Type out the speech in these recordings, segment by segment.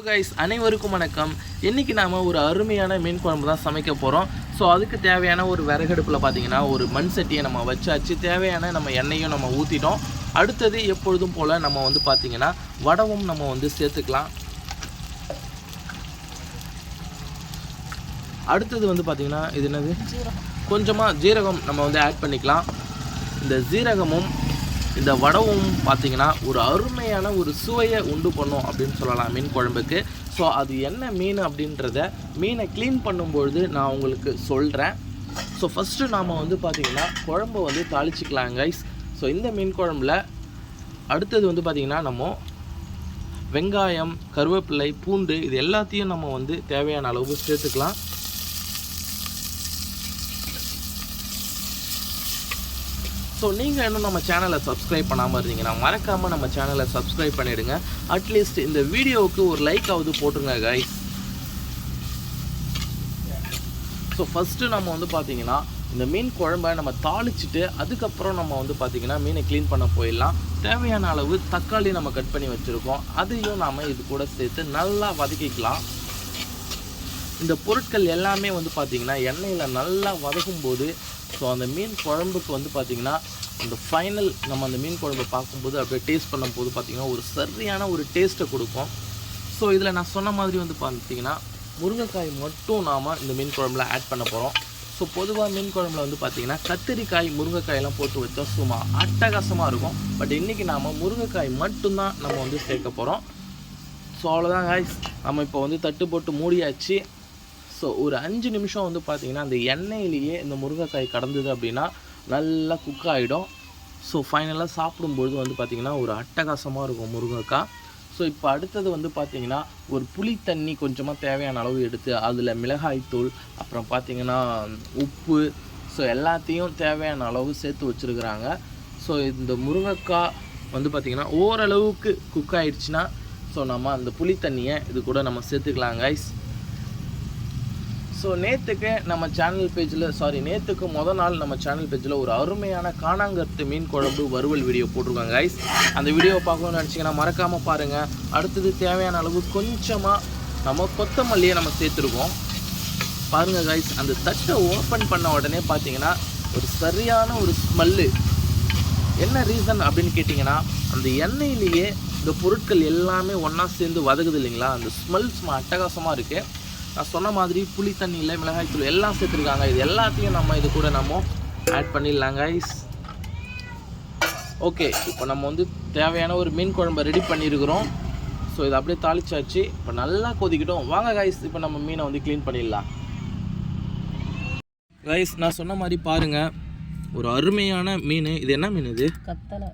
Guys அனைவருக்கும் வணக்கம். இன்றைக்கி நாம் ஒரு அருமையான மீன் குழம்பு தான் சமைக்க போகிறோம். ஸோ அதுக்கு தேவையான ஒரு விறகடுப்பில் பார்த்தீங்கன்னா ஒரு மண் சட்டியை நம்ம வச்சாச்சு. தேவையான நம்ம எண்ணெயும் நம்ம ஊற்றிட்டோம். அடுத்தது எப்பொழுதும் போல் நம்ம பார்த்திங்கன்னா வடவும் நம்ம சேர்த்துக்கலாம். அடுத்தது பார்த்திங்கன்னா இது என்னது, கொஞ்சமாக ஜீரகம் நம்ம ஆட் பண்ணிக்கலாம். இந்த ஜீரகமும் இந்த வடவும் பார்த்திங்கன்னா ஒரு அருமையான ஒரு சுவையை உண்டு பண்ணும் அப்படின்னு சொல்லலாம் மீன் குழம்புக்கு. ஸோ அது என்ன மீன் அப்படின்றத மீனை க்ளீன் பண்ணும்பொழுது நான் உங்களுக்கு சொல்கிறேன். ஸோ ஃபஸ்ட்டு நாம் பார்த்திங்கன்னா குழம்பு தாளிச்சிக்கலாம் கைஸ். ஸோ இந்த மீன் குழம்புல அடுத்தது பார்த்திங்கன்னா நம்ம வெங்காயம், கருவேப்பிலை, பூண்டு இது எல்லாத்தையும் நம்ம தேவையான அளவு சேர்த்துக்கலாம். ஸோ நீங்கள் இன்னும் நம்ம சேனலை சப்ஸ்கிரைப் பண்ணாமல் இருந்தீங்கன்னா மறக்காமல் நம்ம சேனலை சப்ஸ்கிரைப் பண்ணிவிடுங்க. அட்லீஸ்ட் இந்த வீடியோவுக்கு ஒரு லைக் ஆகுது போட்டுருங்க கைஸ். ஸோ ஃபஸ்ட்டு நம்ம பார்த்திங்கன்னா இந்த மீன் குழம்பை நம்ம தாளிச்சிட்டு அதுக்கப்புறம் நம்ம பார்த்திங்கன்னா மீனை க்ளீன் பண்ண போயிடலாம். தேவையான அளவு தக்காளி நம்ம கட் பண்ணி வச்சுருக்கோம். அதையும் நாம் இது கூட சேர்த்து நல்லா வதக்கிக்கலாம். இந்த பொருட்கள் எல்லாமே பார்த்திங்கன்னா எண்ணெயில் நல்லா வதக்கும்போது ஸோ அந்த மீன் குழம்புக்கு பார்த்திங்கன்னா அந்த ஃபைனல் நம்ம அந்த மீன் குழம்பு பார்க்கும்போது அப்படியே டேஸ்ட் பண்ணும்போது பார்த்திங்கன்னா ஒரு சரியான ஒரு டேஸ்ட்டை கொடுக்கும். ஸோ இதில் நான் சொன்ன மாதிரி பார்த்திங்கன்னா முருங்கைக்காய் மட்டும் நாம் இந்த மீன் குழம்புல ஆட் பண்ண போகிறோம். ஸோ பொதுவாக மீன் குழம்புல பார்த்திங்கன்னா கத்திரிக்காய், முருங்கைக்காயெல்லாம் போட்டு வச்சா சும்மா அட்டகாசமாக இருக்கும். பட் இன்றைக்கி நாம் முருங்கைக்காய் மட்டும்தான் நம்ம சேர்க்க போகிறோம். ஸோ அவ்வளோதான் காய்ஸ். நம்ம இப்போ தட்டு போட்டு மூடியாச்சு. ஸோ ஒரு 5 நிமிஷம் பார்த்திங்கன்னா அந்த எண்ணெயிலேயே இந்த முருங்கைக்காய் கடந்தது அப்படின்னா நல்லா குக் ஆகிடும். ஸோ ஃபைனலாக சாப்பிடும்பொழுது பார்த்திங்கன்னா ஒரு அட்டகாசமாக இருக்கும் முருங்கைக்காய். ஸோ இப்போ அடுத்தது பார்த்திங்கன்னா ஒரு புளி தண்ணி கொஞ்சமாக தேவையான அளவு எடுத்து அதில் மிளகாய்த்தூள், அப்புறம் பார்த்திங்கன்னா உப்பு, ஸோ எல்லாத்தையும் தேவையான அளவு சேர்த்து வச்சுருக்குறாங்க. ஸோ இந்த முருங்கைக்காய் பார்த்திங்கன்னா ஓரளவுக்கு குக் ஆகிடுச்சுன்னா ஸோ நம்ம அந்த புளி தண்ணியை இது கூட நம்ம சேர்த்துக்கலாம் கைஸ். ஸோ நேற்றுக்கு நம்ம சேனல் பேஜில் நேற்றுக்கு மொதல் நாள் நம்ம சேனல் பேஜில் ஒரு அருமையான காணாங்கருத்து மீன் குழம்பு வறுவல் வீடியோ போட்டிருக்காங்க கைஸ். அந்த வீடியோவை பார்க்கணும்னு நினச்சிங்கன்னா மறக்காமல் பாருங்கள். அடுத்தது தேவையான அளவு கொஞ்சமாக நம்ம கொத்தமல்லியை நம்ம சேர்த்துருக்கோம். பாருங்கள் கைஸ், அந்த தட்டை ஓப்பன் பண்ண உடனே பார்த்தீங்கன்னா ஒரு சரியான ஒரு ஸ்மெல்லு. என்ன ரீசன் அப்படின்னு கேட்டிங்கன்னா அந்த எண்ணெயிலேயே இந்த பொருட்கள் எல்லாமே ஒன்றா சேர்ந்து வதகுது இல்லைங்களா, அந்த ஸ்மெல்ஸ் அட்டகாசமாக இருக்குது. நான் சொன்ன மாதிரி புளி தண்ணியில் மிளகாய்த்தூள் எல்லாம் சேர்த்துருக்காங்க. இது எல்லாத்தையும் நம்ம இது கூட நம்ம ஆட் பண்ணிடலாம் கைஸ். ஓகே, இப்போ நம்ம தேவையான ஒரு மீன் குழம்பை ரெடி பண்ணியிருக்கிறோம். ஸோ இதை அப்படியே தாளிச்சாச்சு. இப்போ நல்லா கொதிக்கிட்டோம். வாங்க கைஸ், இப்போ நம்ம மீனை க்ளீன் பண்ணிடலாம் கைஸ். நான் சொன்ன மாதிரி பாருங்கள், ஒரு அருமையான மீன். இது என்ன மீன்? இது கத்தலை.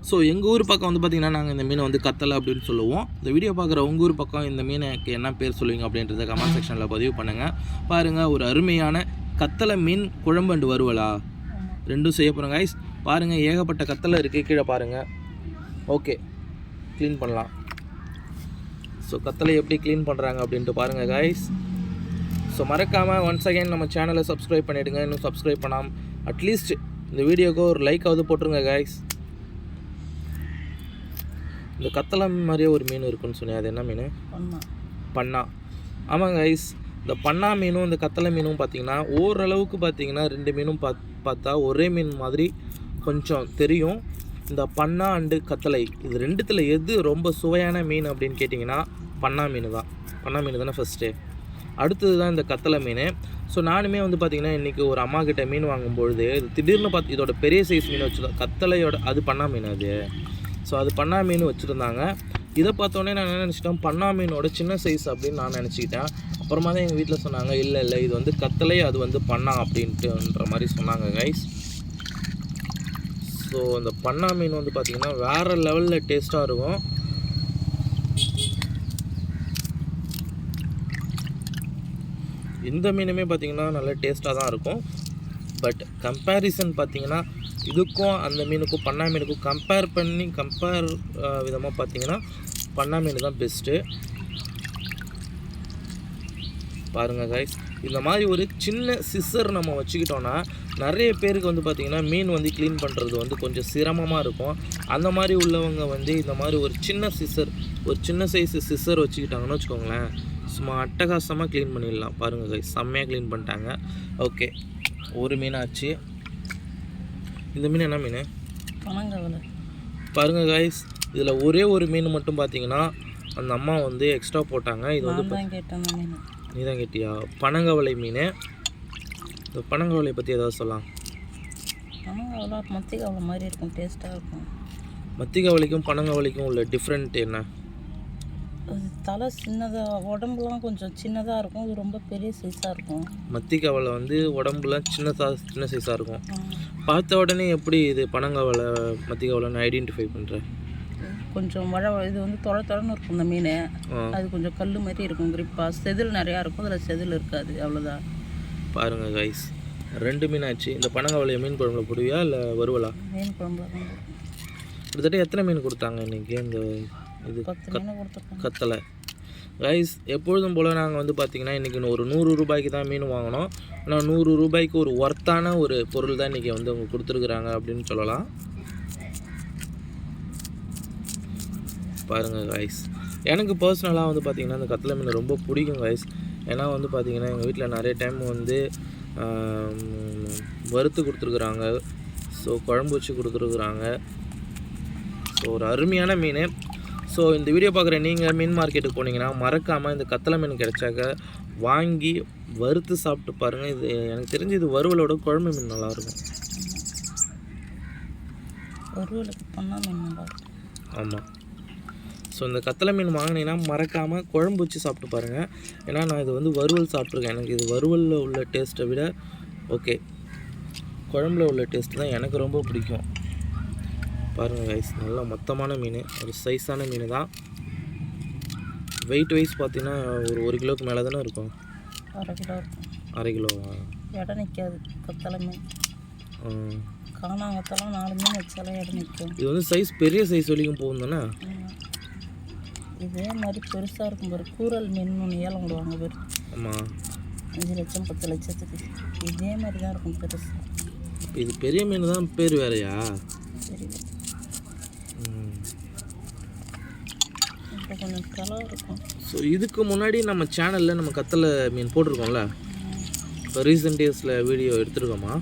ஸோ எங்கள் ஊர் பக்கம் பார்த்திங்கன்னா நாங்கள் இந்த மீனை கத்தலை அப்படின்னு சொல்லுவோம். இந்த வீடியோ பார்க்குற உங்கள் ஊர் பக்கம் இந்த மீனுக்கு என்ன பேர் சொல்லுவீங்க அப்படின்றத கமெண்ட் செக்ஷனில் பதிவு பண்ணுங்கள். பாருங்கள், ஒரு அருமையான கத்தலை மீன் குழம்பு அண்டு வறுவலா ரெண்டும் செய்ய போகிறோம் கைஸ். பாருங்கள், ஏகப்பட்ட கத்தலை இருக்குது கீழே பாருங்கள். ஓகே, க்ளீன் பண்ணலாம். ஸோ கத்தலை எப்படி க்ளீன் பண்ணுறாங்க அப்படின்ட்டு பாருங்கள் கைஸ். ஸோ மறக்காமல் ஒன்ஸ் அகைன் நம்ம சேனலை சப்ஸ்கிரைப் பண்ணிவிடுங்க. இன்னும் சப்ஸ்கிரைப் பண்ணாமல் அட்லீஸ்ட் இந்த வீடியோக்கு ஒரு லைக்காவது போட்டுருங்க கைஸ். இந்த கத்தலை மாதிரியே ஒரு மீன் இருக்குன்னு சொன்னேன், அது என்ன மீன்? பண்ணா. ஆமாங்க கைஸ், இந்த பண்ணா மீனும் இந்த கத்தலை மீனும் பார்த்திங்கன்னா ஓரளவுக்கு பார்த்திங்கன்னா ரெண்டு மீனும் பார்த்தா ஒரே மீன் மாதிரி கொஞ்சம் தெரியும். இந்த பண்ணா அண்டு கத்தலை இது ரெண்டுத்தில் எது ரொம்ப சுவையான மீன் அப்படின்னு கேட்டிங்கன்னா பண்ணா மீன் தான். பண்ணா மீன் தானே ஃபஸ்ட்டு, அடுத்தது தான் இந்த கத்தலை மீன். ஸோ நானுமே பார்த்திங்கன்னா இன்றைக்கி ஒரு அம்மா கிட்டே மீன் வாங்கும்பொழுது இது திடீர்னு பார்த்து இதோட பெரிய சைஸ் மீன் வச்சுருந்தோம். கத்தலையோட அது பண்ணா மீன் அது. ஸோ அது பண்ணா மீன் வச்சுருந்தாங்க. இதை பார்த்தோன்னே நான் என்ன நினச்சிட்டேன், பண்ணா மீனோட சின்ன சைஸ் அப்படின்னு நான் நினச்சிக்கிட்டேன். அப்புறமா தான் எங்கள் வீட்டில் சொன்னாங்க, இல்லை இது கத்தலை, அது பண்ணா அப்படின்ட்டுன்ற மாதிரி சொன்னாங்க கைஸ். ஸோ இந்த பண்ணா மீன் பார்த்திங்கன்னா வேறு லெவலில் டேஸ்ட்டாக இருக்கும். இந்த மீனுமே பார்த்திங்கன்னா நல்ல டேஸ்ட்டாக தான் இருக்கும். பட் கம்பேரிசன் பார்த்திங்கன்னா இதுக்கும் அந்த மீனுக்கும் பண்ணா மீனுக்கும் கம்பேர் விதமாக பார்த்திங்கன்னா பண்ணா மீன் தான் பெஸ்ட்டு. பாருங்கள் கைஸ், இந்த மாதிரி ஒரு சின்ன சிசர் நம்ம வச்சுக்கிட்டோன்னா நிறைய பேருக்கு வந்து பார்த்திங்கன்னா மீன் வந்து க்ளீன் பண்ணுறது வந்து கொஞ்சம் சிரமமாக இருக்கும். அந்த மாதிரி உள்ளவங்க வந்து இந்த மாதிரி ஒரு சின்ன சிசர், ஒரு சின்ன சைஸு சிசர் வச்சுக்கிட்டாங்கன்னு வச்சுக்கோங்களேன், சும்மா அட்டகாசமாக க்ளீன் பண்ணிடலாம். பாருங்கள் கைஸ், செம்மையாக க்ளீன் பண்ணிட்டாங்க. ஓகே, ஒரு மீன் ஆச்சு. இந்த மீன் என்ன மீன்? பனங்கவலை. பாருங்கள் கைஸ், இதில் ஒரே ஒரு மீன் மட்டும் பார்த்தீங்கன்னா அந்த அம்மா வந்து எக்ஸ்ட்ரா போட்டாங்க. இது வந்து நீ தான் கேட்டியா? பனங்கவலை மீன். இந்த பனங்கவலை பற்றி ஏதாவது சொல்லலாம். பனங்கவலை மத்திகவலை மாதிரி இருக்கும், டேஸ்ட்டாக இருக்கும். மத்திகவலைக்கும் பனங்கவலைக்கும் உள்ள டிஃப்ரெண்ட் என்ன? அது தலை சின்னதாக, உடம்புலாம் கொஞ்சம் சின்னதாக இருக்கும், இது ரொம்ப பெரிய சைஸாக இருக்கும். மத்திகவலை வந்து உடம்புலாம் சின்ன சைஸாக இருக்கும். பார்த்த உடனே எப்படி இது பனங்கவலை மத்திகவலைன்னு ஐடென்டிஃபை பண்ணுறேன்? கொஞ்சம் இது வந்து தொலைன்னு இருக்கும் இந்த மீன். அது கொஞ்சம் கல் மாதிரி இருக்கும், கிரிப்பாக. செதில் நிறையா இருக்கும், அதில் செதில் இருக்காது, அவ்வளோதான். பாருங்கள் கைஸ், 2 மீன் ஆச்சு. இந்த பனங்கவலையை மீன் குழம்புல போடுவியா இல்லை வறுவலா? மீன் குழம்புல தான். கிட்டத்தட்ட எத்தனை மீன் கொடுத்தாங்க இன்றைக்கி? இந்த இது 10 மீன் கொடுத்துருக்காங்க. கத்தலை கைஸ். எப்பொழுதும் போல் நாங்கள் வந்து பார்த்திங்கன்னா இன்றைக்கி ஒரு 100 ரூபாய்க்கு தான் மீன் வாங்கினோம். ஆனால் 100 ரூபாய்க்கு ஒரு ஒர்த்தான ஒரு பொருள் தான் இன்றைக்கி வந்து அவங்க கொடுத்துருக்குறாங்க அப்படின்னு சொல்லலாம். பாருங்கள் கைஸ், எனக்கு பர்சனலாக வந்து பார்த்திங்கன்னா இந்த கத்தலை மீன் ரொம்ப பிடிக்கும் கைஸ். ஏன்னா வந்து பார்த்திங்கன்னா எங்கள் வீட்டில் நிறைய டைம் வந்து வறுத்து கொடுத்துருக்குறாங்க, ஸோ குழம்பு வச்சு கொடுத்துருக்குறாங்க. ஸோ ஒரு அருமையான மீன். ஸோ இந்த வீடியோ பார்க்குற நீங்கள் மீன் மார்க்கெட்டுக்கு போனீங்கன்னா மறக்காமல் இந்த கத்தலை மீன் கிடைச்சாக்க வாங்கி வறுத்து சாப்பிட்டு பாருங்கள். இது எனக்கு தெரிஞ்சு இது வறுவலோட குழம்பு மீன் நல்லாயிருக்கும். வறுவலுக்கு பண்ணால் மீன் நல்லாயிருக்கும். ஆமாம். ஸோ இந்த கத்தலை மீன் வாங்கினீங்கன்னா மறக்காமல் குழம்பு வச்சு சாப்பிட்டு பாருங்கள். ஏன்னா நான் இது வந்து வறுவல் சாப்பிட்ருக்கேன். எனக்கு இது வறுவலில் உள்ள டேஸ்ட்டை விட ஓகே குழம்புல உள்ள டேஸ்ட் தான் எனக்கு ரொம்ப பிடிக்கும். பாருங்கள் கைஸ், நல்லா மொத்தமான மீன், ஒரு சைஸான மீன் தான். வெயிட் வைஸ் பார்த்தீங்கன்னா ஒரு 1 கிலோவுக்கு மேலே தானே இருக்கும். 1/2 கிலோ இருக்கும். 1/2 கிலோவா? இடம் நிற்காது கத்தலை மீன். காணாங்கத்தெல்லாம் 4 மீன் வச்சாலும் இடம் நிற்கும். இது வந்து சைஸ் பெரிய சைஸ் வரைக்கும் போகும் தானே? இதே மாதிரி பெருசாக இருக்கும் பாரு, கூரல் மீன் ஒன்று ஏலம் விடுவாங்க பேர். ஆமாம், 5 லட்சம் 10 லட்சத்துக்கு இதே மாதிரி தான் இருக்கும் பெருசு. இது பெரிய மீன் தான் பேர் வேறையா? சரி, இப்போ கொஞ்சம் கலர் இருக்கும். ஸோ இதுக்கு முன்னாடி நம்ம சேனலில் நம்ம கத்தலை மீன் போட்டிருக்கோம்ல, இப்போ ரீசெண்ட் டேஸில் வீடியோ எடுத்துருக்கோமா?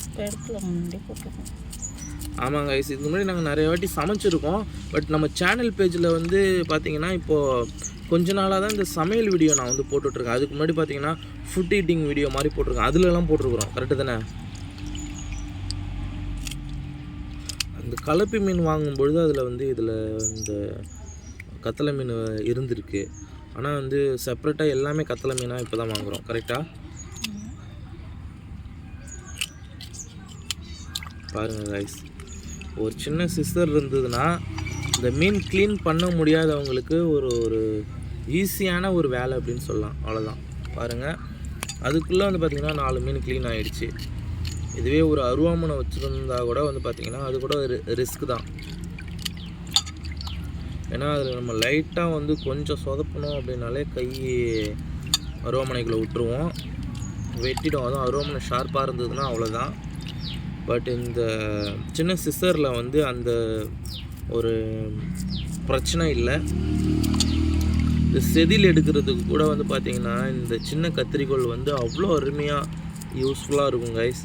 இப்போ எடுத்துல முன்னாடி போட்டிருக்கோம். ஆமாங்க கைஸ், இதுக்கு முன்னாடி நாங்கள் நிறைய வாட்டி சமைச்சிருக்கோம். பட் நம்ம சேனல் பேஜில் வந்து பார்த்திங்கன்னா இப்போது கொஞ்ச நாளாக தான் இந்த சமையல் வீடியோ நான் வந்து போட்டுட்ருக்கேன். அதுக்கு முன்னாடி பார்த்திங்கன்னா ஃபுட் ஈட்டிங் வீடியோ மாதிரி போட்டிருக்கேன், அதுலலாம் போட்டிருக்குறோம். கரெக்டு தானே? அந்த கலப்பி மீன் வாங்கும்பொழுது அதில் வந்து இதில் இந்த கத்தலை மீன் இருந்திருக்கு. ஆனால் வந்து செப்ரேட்டாக எல்லாமே கத்தலை மீனாக இப்போ தான் வாங்குகிறோம். கரெக்டாக? பாருங்கள் கைஸ், ஒரு சின்ன சிஸ்டர் இருந்ததுன்னா இந்த மீன் க்ளீன் பண்ண முடியாதவங்களுக்கு ஒரு ஈஸியான ஒரு வேலை அப்படின்னு சொல்லலாம். அவ்வளோதான். பாருங்கள், அதுக்குள்ளே வந்து பார்த்திங்கன்னா 4 மீன் க்ளீன் ஆகிடுச்சு. இதுவே ஒரு அருவாமனை வச்சுருந்தா கூட வந்து பார்த்திங்கன்னா அது கூட ரிஸ்க் தான். ஏன்னா அதில் நம்ம லைட்டாக வந்து கொஞ்சம் சொதப்பணும் அப்படின்னாலே கை அருவாமனைக்குள்ளே விட்டுருவோம், வெட்டிடும். அதுவும் அருவாமனை ஷார்ப்பாக இருந்ததுன்னா அவ்வளோதான். பட் இந்த சின்ன சிசரில் வந்து அந்த ஒரு பிரச்சனை இல்லை. இந்த செதில் எடுக்கிறதுக்கு கூட வந்து பார்த்திங்கன்னா இந்த சின்ன கத்திரிக்கோள் வந்து அவ்வளோ அருமையாக யூஸ்ஃபுல்லாக இருக்கும் கைஸ்.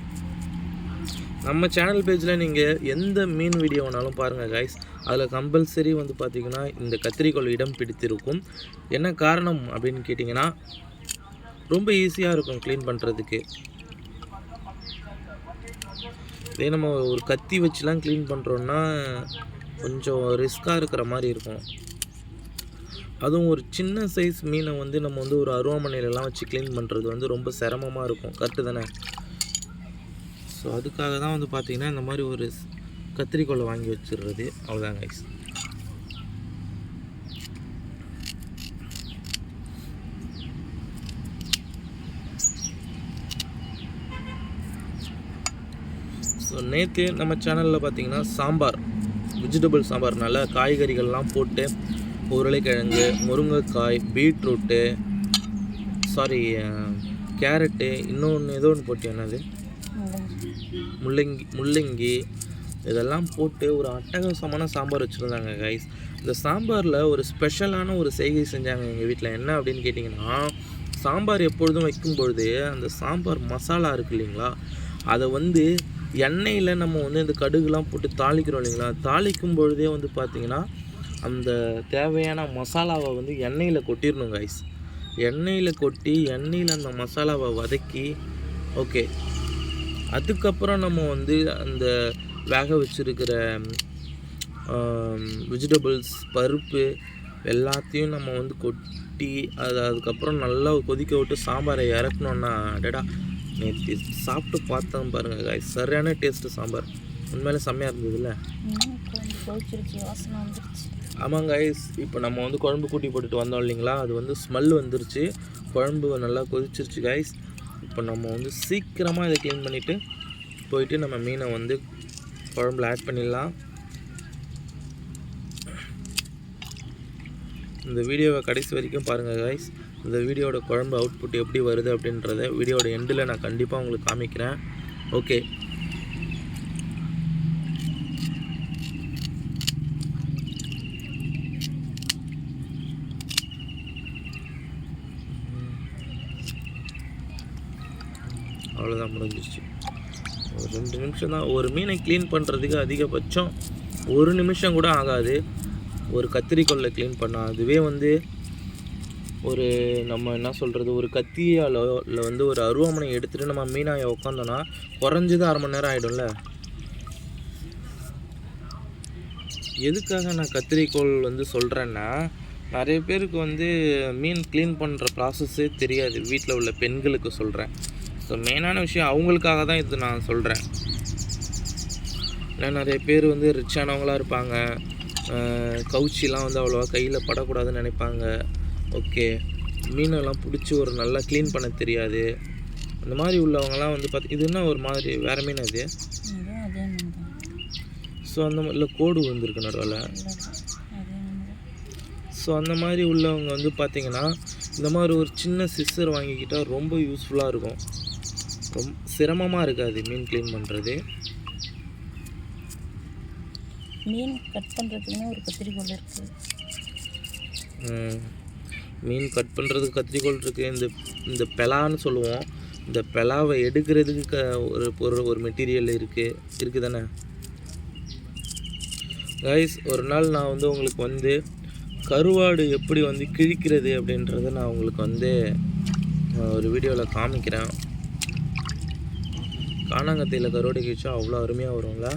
நம்ம சேனல் பேஜில் நீங்கள் எந்த மீன் வீடியோ வேணாலும் பாருங்கள் கைஸ், அதில் கம்பல்சரி வந்து பார்த்திங்கன்னா இந்த கத்திரிக்கோள் இடம் பிடித்திருக்கும். என்ன காரணம் அப்படின்னு கேட்டிங்கன்னா ரொம்ப ஈஸியாக இருக்கும் க்ளீன் பண்ணுறதுக்கு. இதே நம்ம ஒரு கத்தி வச்சுலாம் க்ளீன் பண்ணுறோன்னா கொஞ்சம் ரிஸ்க்காக இருக்கிற மாதிரி இருக்கும். அதுவும் ஒரு சின்ன சைஸ் மீனை வந்து நம்ம வந்து ஒரு அருவாமனையிலலாம் வச்சு க்ளீன் பண்ணுறது வந்து ரொம்ப சிரமமாக இருக்கும். கரெக்டு தானே? ஸோ அதுக்காக தான் வந்து பார்த்திங்கன்னா இந்த மாதிரி ஒரு கத்திரிக்கோளை வாங்கி வச்சிடுறது. அவ்வளோதான் கைஸ். ஸோ நேற்று நம்ம சேனலில் பார்த்திங்கன்னா சாம்பார், வெஜிடபிள் சாம்பார், நல்லா காய்கறிகள்லாம் போட்டு உருளைக்கிழங்கு, முருங்கைக்காய், பீட்ரூட்டு, கேரட்டு, இன்னொன்று ஏதோ ஒன்று போட்டு என்னது முள்ளங்கி இதெல்லாம் போட்டு ஒரு அட்டகாசமான சாம்பார் வச்சுருந்தாங்க கைஸ். இந்த சாம்பாரில் ஒரு ஸ்பெஷலான ஒரு செய்கை செஞ்சாங்க எங்கள் வீட்டில். என்ன அப்படின்னு கேட்டிங்கன்னா, சாம்பார் எப்பொழுதும் வைக்கும்பொழுது அந்த சாம்பார் மசாலா இருக்குது இல்லைங்களா, அதை வந்து எண்ணெயில் நம்ம வந்து இந்த கடுகுலாம் போட்டு தாளிக்கிறோம் இல்லைங்களா, தாளிக்கும் பொழுதே வந்து பார்த்திங்கன்னா அந்த தேவையான மசாலாவை வந்து எண்ணெயில் கொட்டிடணும் கைஸ். எண்ணெயில் கொட்டி எண்ணெயில் அந்த மசாலாவை வதக்கி ஓகே, அதுக்கப்புறம் நம்ம வந்து அந்த வேக வச்சுருக்கிற வெஜிடபிள்ஸ் பருப்பு எல்லாத்தையும் நம்ம வந்து கொட்டி அதுக்கப்புறம் நல்லா கொதிக்க விட்டு சாம்பாரை இறக்கணுன்னா அடடா, நேற்று சாப்பிட்டு பார்த்தோம் பாருங்கள் கைஸ், சரியான டேஸ்ட்டு சாம்பார். உண்மையிலே செம்மையாக இருந்ததுல்ல. ஆமாங்க கைஸ், இப்போ நம்ம வந்து குழம்பு கூட்டி போட்டுட்டு வந்தோம் இல்லைங்களா, அது வந்து ஸ்மெல் வந்துருச்சு, குழம்பு நல்லா கொதிச்சிருச்சு கைஸ். இப்போ நம்ம வந்து சீக்கிரமாக இதை க்ளீன் பண்ணிவிட்டு போயிட்டு நம்ம மீனை வந்து குழம்புல ஆட் பண்ணிடலாம். இந்த வீடியோவை கடைசி வரைக்கும் பாருங்கள் கைஸ். இந்த வீடியோட குழம்பு அவுட்புட் எப்படி வருது அப்படின்றத வீடியோட எண்டில் நான் கண்டிப்பாக உங்களுக்கு காமிக்கிறேன். ஓகே, அவ்வளோதான், முடிஞ்சிச்சு. ஒரு 2 நிமிஷம் தான். ஒரு மீனை க்ளீன் பண்ணுறதுக்கு அதிகபட்சம் 1 நிமிஷம் கூட ஆகாது. ஒரு கத்திரிக்கோல்ல க்ளீன் பண்ணால் அதுவே வந்து ஒரு நம்ம என்ன சொல்கிறது, ஒரு கத்தியால் இல்லை வந்து ஒரு அருவாமனை எடுத்துகிட்டு நம்ம மீனாயை உட்காந்தோன்னா குறைஞ்சது 1/2 மணி நேரம் ஆகிடும்ல. எதுக்காக நான் கத்திரிக்கோல் வந்து சொல்கிறேன்னா, நிறைய பேருக்கு வந்து மீன் க்ளீன் பண்ணுற ப்ராசஸ்ஸே தெரியாது, வீட்டில் உள்ள பெண்களுக்கு சொல்கிறேன். ஸோ மெயினான விஷயம் அவங்களுக்காக தான் இது நான் சொல்கிறேன். ஏன்னா நிறைய பேர் வந்து ரிச்சானவங்களாக இருப்பாங்க, கவுச்சிலாம் வந்து அவ்வளோவா கையில் படக்கூடாதுன்னு நினைப்பாங்க. ஓகே, மீனெல்லாம் பிடிச்சி ஒரு நல்லா க்ளீன் பண்ண தெரியாது. அந்த மாதிரி உள்ளவங்கலாம் வந்து இது என்ன ஒரு மாதிரி வேறு மீன் அது. ஸோ அந்த மாதிரி இல்லை, கோடு வந்திருக்கு நடுவில். ஸோ அந்த மாதிரி உள்ளவங்க வந்து பார்த்திங்கன்னா இந்த மாதிரி ஒரு சின்ன சிஸ்ஸர் வாங்கிக்கிட்டால் ரொம்ப யூஸ்ஃபுல்லாக இருக்கும். ரொம்ப சிரமமாக இருக்காது மீன் க்ளீன் பண்ணுறது. மீன் கட் பண்ணுறதுக்குன்னு ஒரு கத்திரிக்கோல் இருக்குது. மீன் கட் பண்ணுறதுக்கு கத்திரிக்கோல் இருக்குது. இந்த பெலான்னு சொல்லுவோம், இந்த பெலாவை எடுக்கிறதுக்கு ஒரு மெட்டீரியல் இருக்குது தானே கைஸ். ஒரு நாள் நான் வந்து உங்களுக்கு வந்து கருவாடு எப்படி வந்து கிழிக்கிறது அப்படின்றத நான் உங்களுக்கு வந்து ஒரு வீடியோவில் காமிக்கிறேன். காணாங்கத்தையில் கருவாடு கிழிச்சா அவ்வளோ அருமையாக வரும்ல.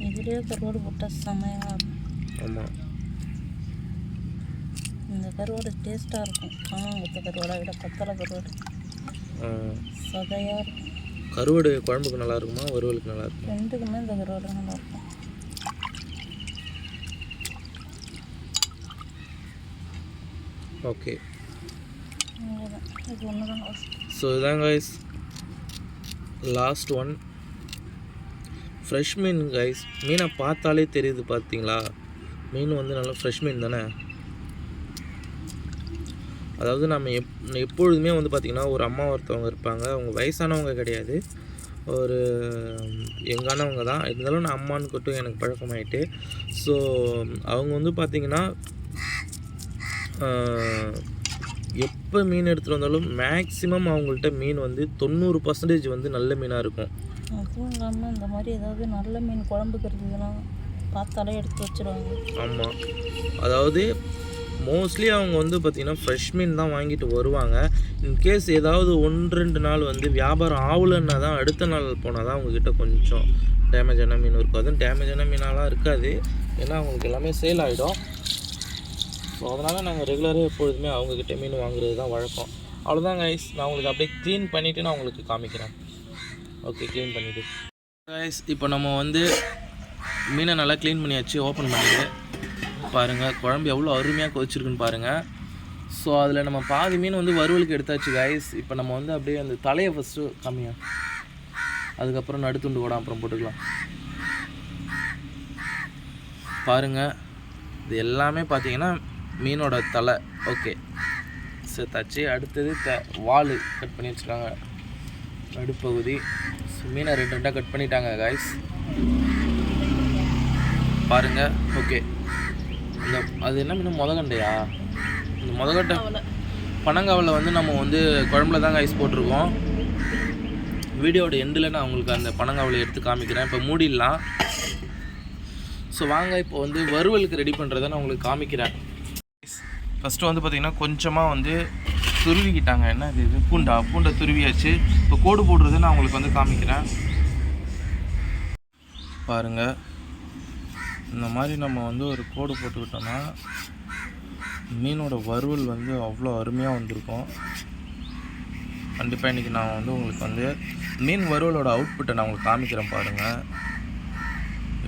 இதுலேயே கருவாடு போட்டால் செமையாக இருக்கும். ஆமாம், இந்த கருவாடு டேஸ்ட்டாக இருக்கும். காணாங்கத்தை கருவாடை விட கத்தலை கருவாடு சதையாக இருக்கும். கருவாடு குழம்புக்கு நல்லா இருக்குமா, வறுவலுக்கு நல்லா இருக்கும்? ரெண்டுக்குமே இந்த கருவாடு நல்லாயிருக்கும். ஓகே, இது ஒன்று தான். ஸோ இதான் கைஸ் லாஸ்ட் ஒன், ஃப்ரெஷ் மீன் கைஸ். மீனை பார்த்தாலே தெரியுது பார்த்தீங்களா, மீன் வந்து நல்லா ஃப்ரெஷ் மீன் தானே. அதாவது நம்ம எப்பொழுதுமே வந்து பார்த்திங்கன்னா ஒரு அம்மா ஒருத்தவங்க இருப்பாங்க, அவங்க வயசானவங்க கிடையாது, ஒரு எங்கானவங்க தான், இருந்தாலும் நான் அம்மான்னு கூட்டும் எனக்கு பழக்கமாயிட்டு. ஸோ அவங்க வந்து பார்த்திங்கன்னா எப்போ மீன் எடுத்துகிட்டு வந்தாலும் மேக்ஸிமம் அவங்கள்ட்ட மீன் வந்து 90% வந்து நல்ல மீனாக இருக்கும். அதுவும் இல்லாமல் இந்த மாதிரி ஏதாவது நல்ல மீன் குழம்புக்கு இருந்ததுன்னா பார்த்தாலே எடுத்து வச்சுருவாங்க. ஆமாம், அதாவது மோஸ்ட்லி அவங்க வந்து பார்த்திங்கன்னா ஃப்ரெஷ் மீன் தான் வாங்கிட்டு வருவாங்க. இன்கேஸ் ஏதாவது 1-2 நாள் வந்து வியாபாரம் ஆகலைன்னா தான் அடுத்த நாள் போனால் தான் அவங்கக்கிட்ட கொஞ்சம் டேமேஜான மீன் இருக்கும். அதுவும் டேமேஜான மீனாலாம் இருக்காது, ஏன்னா அவங்களுக்கு எல்லாமே சேல் ஆகிடும். ஸோ அதனால் நாங்கள் ரெகுலராக எப்பொழுதுமே அவங்கக்கிட்ட மீன் வாங்குறது தான் வழக்கம். அவ்வளோதான் கைஸ், நான் உங்களுக்கு அப்படியே க்ளீன் பண்ணிவிட்டு நான் உங்களுக்கு காமிக்கிறேன். ஓகே, க்ளீன் பண்ணிவிட்டு கைஸ் இப்போ நம்ம வந்து மீனை நல்லா க்ளீன் பண்ணியாச்சு. ஓப்பன் பண்ணிவிட்டு பாருங்கள் குழம்பு எவ்வளோ அருமையாக கொதிச்சிருக்குன்னு பாருங்கள். ஸோ அதில் நம்ம பாதி மீன் வந்து வறுவலுக்கு எடுத்தாச்சு கைஸ். இப்போ நம்ம வந்து அப்படியே அந்த தலையை ஃபஸ்ட்டு கம்மியாக, அதுக்கப்புறம் நடுத்துண்டு கூட அப்புறம் போட்டுக்கலாம். பாருங்கள், இது எல்லாமே பார்த்தீங்கன்னா மீனோட தலை. ஓகே, சேர்த்தாச்சு. அடுத்தது வால் கட் பண்ணி வச்சுருக்காங்க நடுப்பகுதி. ஸோ மீனை ரெண்டாக கட் பண்ணிட்டாங்க காய்ஸ் பாருங்கள். ஓகே, இந்த அது என்ன மீன், முதகண்டையா? இந்த முதகட்டை பனங்காவலில் வந்து நம்ம வந்து குழம்புல தான் காய்ஸ் போட்டிருக்கோம். வீடியோட எண்டில் நான் உங்களுக்கு அந்த பனங்காவலை எடுத்து காமிக்கிறேன். இப்போ மூடிடலாம். ஸோ வாங்க இப்போ வந்து வறுவலுக்கு ரெடி பண்ணுறதை நான் உங்களுக்கு காமிக்கிறேன். ஃபஸ்ட்டு வந்து பார்த்திங்கன்னா கொஞ்சமாக வந்து துருவிக்கிட்டாங்க. என்ன இது பூண்டை துருவியாச்சு. இப்போ கோடு போடுறது நான் உங்களுக்கு வந்து காமிக்கிறேன் பாருங்கள். இந்த மாதிரி நம்ம வந்து ஒரு கோடு போட்டுக்கிட்டோன்னா மீனோட வறுவல் வந்து அவ்வளோ அருமையாக வந்திருக்கும். கண்டிப்பாக இன்றைக்கி நான் வந்து உங்களுக்கு வந்து மீன் வறுவலோட அவுட்புட்டை நான் உங்களுக்கு காமிக்கிறேன் பாருங்கள்.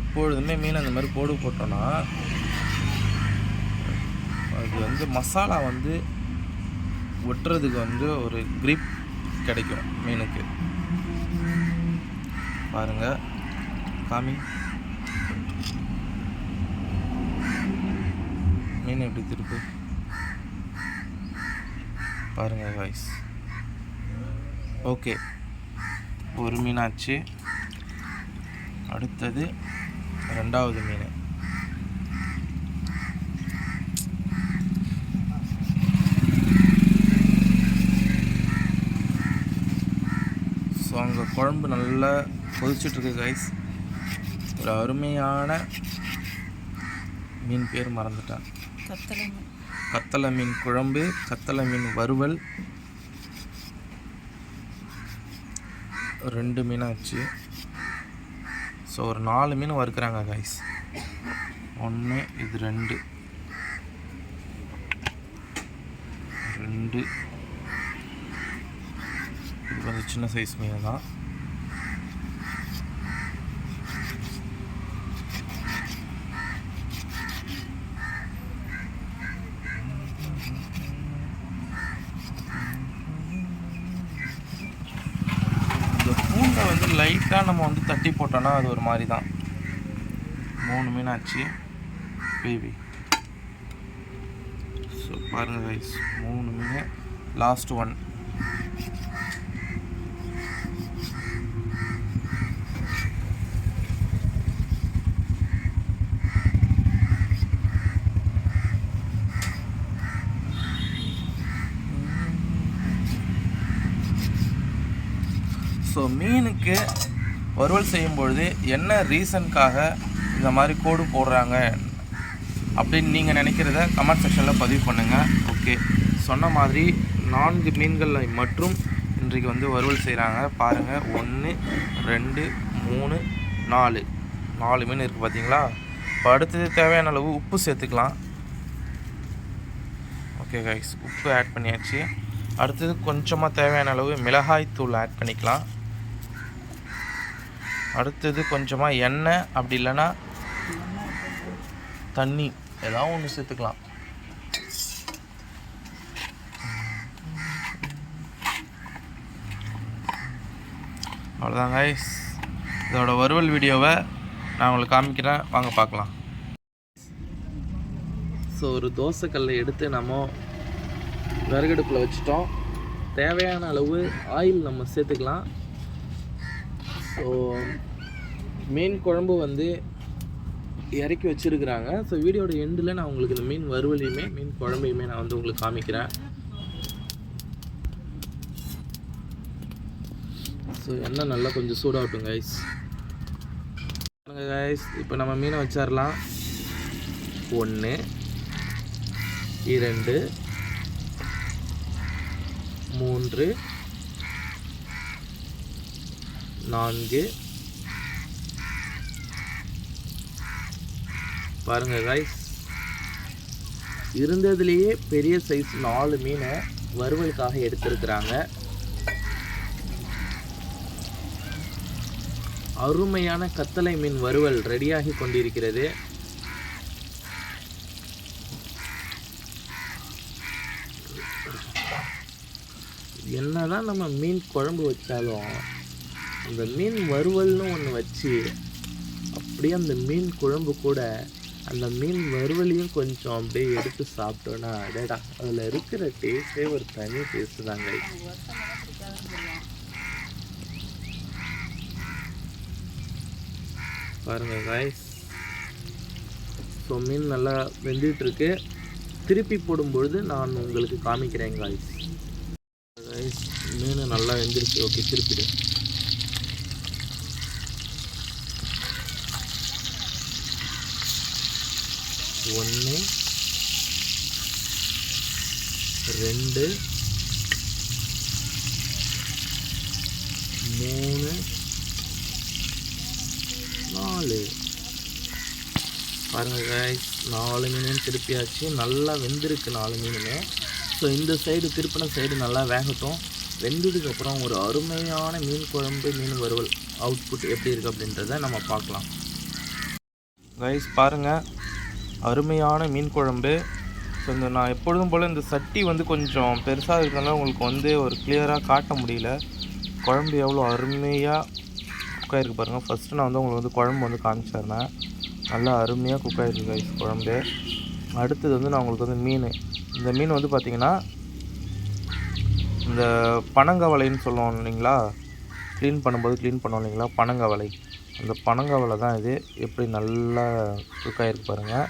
எப்பொழுதுமே மீன் அந்த மாதிரி கோடு போட்டோன்னா அது வந்து மசாலா வந்து ஒட்டுறதுக்கு வந்து ஒரு கிரிப் கிடைக்கும் மீனுக்கு. பாருங்கள், காமி மீன் எப்படி திருப்பு பாருங்கள் காய்ஸ். ஓகே, ஒரு மீனாச்சு. அடுத்தது ரெண்டாவது மீன். ஸோ அங்கே குழம்பு நல்லா கொதிச்சிட்ருக்கு காய்ஸ். ஒரு அருமையான மீன் பேர் மறந்துட்டேன். கத்தலை மீன் குழம்பு, கத்தலை மீன் வறுவல். 2 மீனாச்சு. ஸோ ஒரு 4 மீன் வறுக்கிறாங்க காய்ஸ். 1 இது 2 இது கொஞ்சம் சின்ன சைஸ் மீன் தான். பூண்டை வந்து லைட்டாக நம்ம வந்து தட்டி போட்டோன்னா அது ஒரு மாதிரி தான். 3 மீனாச்சு பேபி. ஸோ பாருங்கள் கைஸ், 3 மீன். லாஸ்ட் 1. ஸோ மீனுக்கு வறுவல் செய்யும்பொழுது என்ன ரீசனுக்காக இந்த மாதிரி கோடு போடுறாங்க அப்படின்னு நீங்கள் நினைக்கிறத கமெண்ட் செக்ஷனில் பதிவு பண்ணுங்கள். ஓகே, சொன்ன மாதிரி 4 மீன்களில் மற்றும் இன்றைக்கு வந்து வறுவல் செய்கிறாங்க பாருங்கள். 1 2 3 4 மீன் இருக்குது பார்த்தீங்களா. இப்போ அடுத்தது தேவையான அளவு உப்பு சேர்த்துக்கலாம். ஓகே கைஸ், உப்பு ஆட் பண்ணியாச்சு. அடுத்தது கொஞ்சமாக தேவையான அளவு மிளகாய் தூள் ஆட் பண்ணிக்கலாம். அடுத்தது கொஞ்சமாக எண்ணெய், அப்படி இல்லைன்னா தண்ணி ஏதாவது ஒன்று சேர்த்துக்கலாம். அவ்வளோதான் கைஸ், இதோட வறுவல் வீடியோவை நான் உங்களுக்கு காமிக்கிறேன், வாங்க பார்க்கலாம். ஸோ ஒரு தோசைக்கல்லை எடுத்து நம்ம விறகடுப்பில் வச்சுட்டோம். தேவையான அளவு ஆயில் நம்ம சேர்த்துக்கலாம். ஸோ மீன் குழம்பு வந்து இறக்கி வச்சுருக்குறாங்க. ஸோ வீடியோட எண்டில் நான் உங்களுக்கு இந்த மீன் வறுவலையுமே மீன் குழம்பையுமே நான் வந்து உங்களுக்கு காமிக்கிறேன். ஸோ எண்ணெய் நல்லா கொஞ்சம் சூடாகட்டும் கைஸ். கைஸ், இப்போ நம்ம மீனை வச்சிடலாம். 1 2 3 4 பாருங்க கைஸ், இருந்ததுலேயே பெரிய சைஸ் 4 மீனை வறுவலுக்காக எடுத்திருக்கிறாங்க. அருமையான கத்தலை மீன் வறுவல் ரெடியாகி கொண்டிருக்கிறது. என்னதான் நம்ம மீன் குழம்பு வச்சாலும் அந்த மீன் வறுவல்னு ஒன்று வச்சு அப்படியே அந்த மீன் குழம்பு கூட அந்த மீன் வறுவலையும் கொஞ்சம் அப்படியே எடுத்து சாப்பிட்டோன்னா அடடா, அதில் இருக்கிற டேஸ்ட்டே ஒரு தனி டேஸ்ட்டு தாங்க. பாருங்கள் காய்ஸ். ஸோ மீன் நல்லா வெந்துட்டுருக்கு. திருப்பி போடும்பொழுது நான் உங்களுக்கு காமிக்கிறேன் காய்ஸ். காய்ஸ் மீன் நல்லா வெந்துருச்சு. ஓகே, திருப்பிடு. ஒன்று, 2, 3, 4. பாருங்கள் காய்ஸ், 4 மீனும் திருப்பியாச்சு. நல்லா வெந்திருக்கு 4 மீனுமே. ஸோ இந்த சைடு திருப்பின சைடு நல்லா வேகட்டும். வெந்ததுக்கப்புறம் ஒரு அருமையான மீன் குழம்பு, மீன் வறுவல் அவுட்புட் எப்படி இருக்குது அப்படின்றத நம்ம பார்க்கலாம். காய்ஸ் பாருங்கள், அருமையான மீன் குழம்பு. ஸோ இந்த நான் எப்பொழுதும் போல் இந்த சட்டி வந்து கொஞ்சம் பெருசாக இருக்கிறதுனால உங்களுக்கு வந்து ஒரு கிளியராக காட்ட முடியல. குழம்பு எவ்வளோ அருமையாக குக் ஆகிருக்கு பாருங்கள். ஃபஸ்ட்டு நான் வந்து உங்களுக்கு வந்து குழம்பு வந்து காமிச்சிருந்தேன். நல்லா அருமையாக குக் ஆகிருக்கு கைஸ் குழம்பு. அடுத்தது வந்து நான் உங்களுக்கு வந்து மீன், இந்த மீன் வந்து பார்த்திங்கன்னா இந்த பனங்கவலைன்னு சொல்லுவோம் இல்லைங்களா, க்ளீன் பண்ணும்போது க்ளீன் பண்ணுவோம் இல்லைங்களா, பனங்கவலை. அந்த பனங்கவலை தான் இது. எப்படி நல்லா குக் ஆகிருக்கு பாருங்கள்.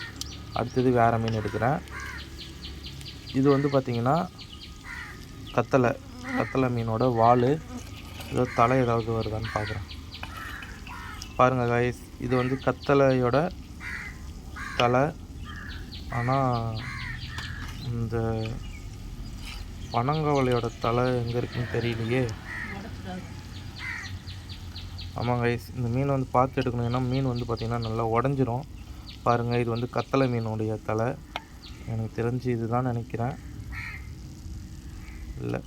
அடுத்தது வேறு மீன் எடுக்கிறேன். இது வந்து பார்த்திங்கன்னா கத்தலை மீனோட வால். ஏதோ தலை ஏதாவது வருதான்னு பார்க்குறேன். பாருங்கள் காய்ஸ், இது வந்து கத்தலையோட தலை. ஆனால் இந்த பனங்கவலையோட தலை எங்கே இருக்குன்னு தெரியலையே. ஆமாம் கைஸ், இந்த மீன் வந்து பார்த்து எடுக்கணும். ஏன்னா மீன் வந்து பார்த்திங்கன்னா நல்லா உடஞ்சிரும். பாருங்கள், இது வந்து கத்தலை மீனுடைய தலை. எனக்கு தெரிஞ்சு இதுதான் நினைக்கிறேன். இல்லை,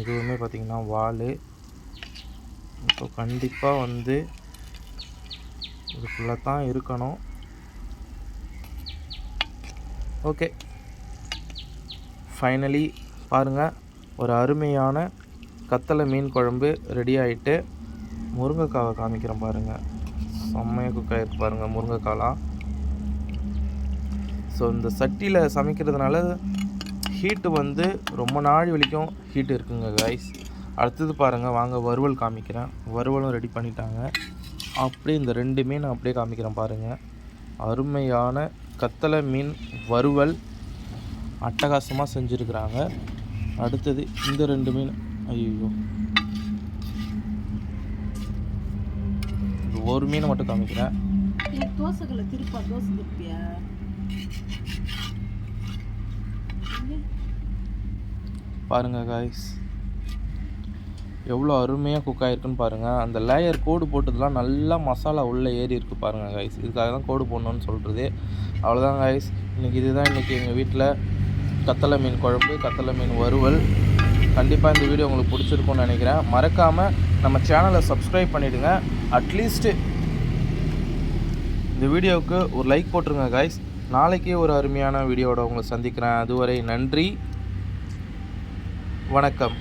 இதுவுமே பார்த்திங்கன்னா வால். இப்போ கண்டிப்பாக வந்து இதுக்குள்ளே தான் இருக்கணும். ஓகே, ஃபைனலி பாருங்கள், ஒரு அருமையான கத்தலை மீன் குழம்பு ரெடி ஆகிட்டு. முருங்கைக்காவை காமிக்கிறேன் பாருங்கள். செம்மையாக குக் ஆகிருக்கு பாருங்கள் முருங்கைக்காலாம். ஸோ இந்த சட்டியில் சமைக்கிறதுனால ஹீட்டு வந்து ரொம்ப நாள் வரைக்கும் ஹீட்டு இருக்குங்க காய்ஸ். அடுத்தது பாருங்கள், வாங்க வறுவல் காமிக்கிறேன். வறுவலும் ரெடி பண்ணிட்டாங்க. அப்படியே இந்த 2 மீன் அப்படியே காமிக்கிறேன் பாருங்கள். அருமையான கத்தலை மீன் வறுவல் அட்டகாசமாக செஞ்சுருக்குறாங்க. அடுத்தது இந்த 2 மீன், ஐயோ ஒரு மீனை மட்டும் காமிக்கிறேன். தோசைகளை திருப்பா, தோசை திருப்பியா? பாருங்கள் காய்ஸ், எவ்வளோ அருமையாக குக் ஆகிருக்குன்னு பாருங்கள். அந்த லேயர் கோடு போட்டதுலாம் நல்லா மசாலா உள்ளே ஏறி இருக்குது பாருங்கள் காய்ஸ். இதுக்காக தான் கோடு போடணுன்னு சொல்கிறது. அவ்வளோதான் காய்ஸ், இதுதான் இன்றைக்கி எங்கள் வீட்டில் கத்தலை மீன் குழம்பு, கத்தலை மீன் வறுவல். கண்டிப்பாக இந்த வீடியோ உங்களுக்கு பிடிச்சிருக்குன்னு நினைக்கிறேன். மறக்காமல் நம்ம சேனலை சப்ஸ்கிரைப் பண்ணிவிடுங்க. அட்லீஸ்ட்டு இந்த வீடியோவுக்கு ஒரு லைக் போட்டுருங்க காய்ஸ். நாளைக்கே ஒரு அருமையான வீடியோவோட உங்களை சந்திக்கிறேன். அதுவரை நன்றி, வணக்கம்.